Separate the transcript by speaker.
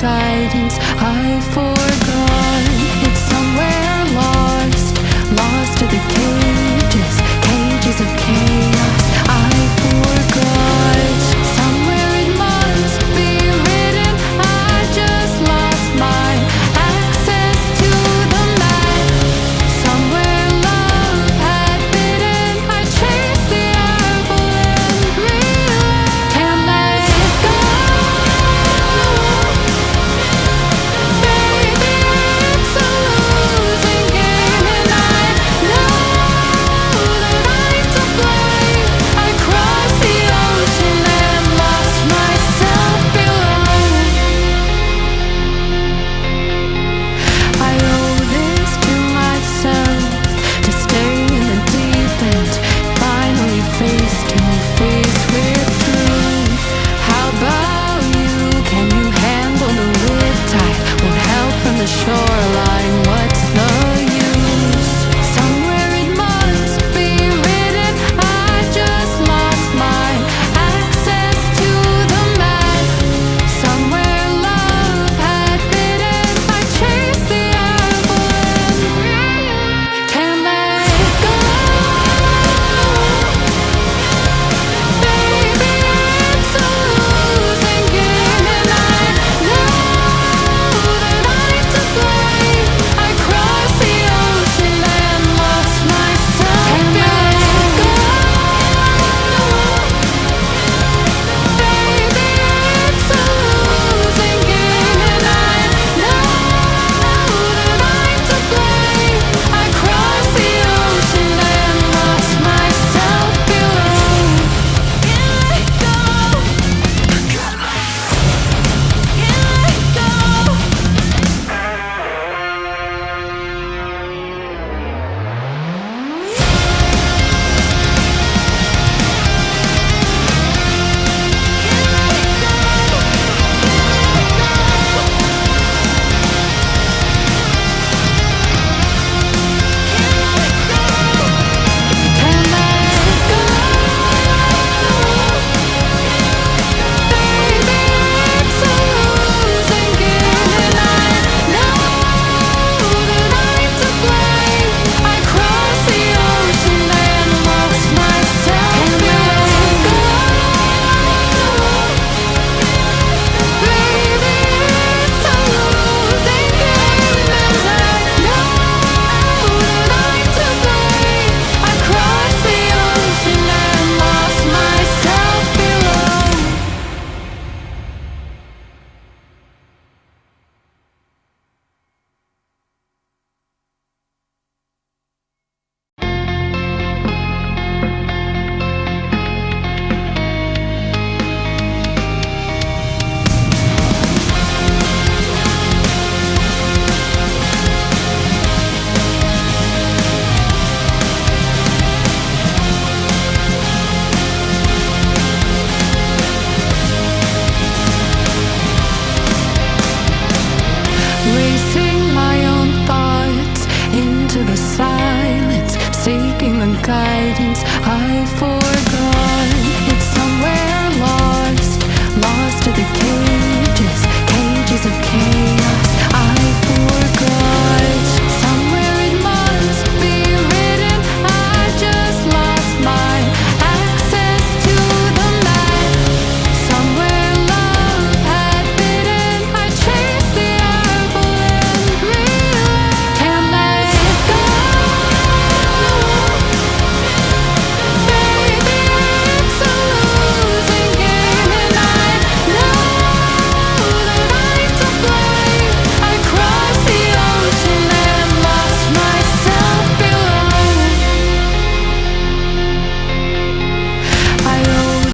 Speaker 1: guidance I forgot. It's somewhere lost, lost to the cages, cages of chaos I forgot. Somewhere it must be written, I just lost my access to the map. Somewhere love had bitten, I chased the apple and realized can't let it go. Baby, it's a losing game, and I know that I'm to blame. I crossed the ocean and lost myself below. I owe this to myself, to stay in the deep end, finally face to face with truth. How about you? Can you handle the riptide? Won't help from the shoreline, what's the use? Somewhere it must be written, I just lost my access to the map. Somewhere love had bitten, I chased the apple and can't let it go. Baby, it's a losing game, and I know that I'm to blame. I crossed the ocean and lost myself. Can't let it go. Baby, it's a losing game, and I know that I'm to blame. I crossed the ocean and lost myself below. Can't let go. Can't let go. Can't let it go. Baby, it's a losing game, and I know that I'm to blame. I crossed the ocean and lost myself. Can't let it go. Baby, it's a losing game, and I know that I'm to blame. I crossed the ocean and lost myself below. Racing my own thoughts into the silence, seeking the guidance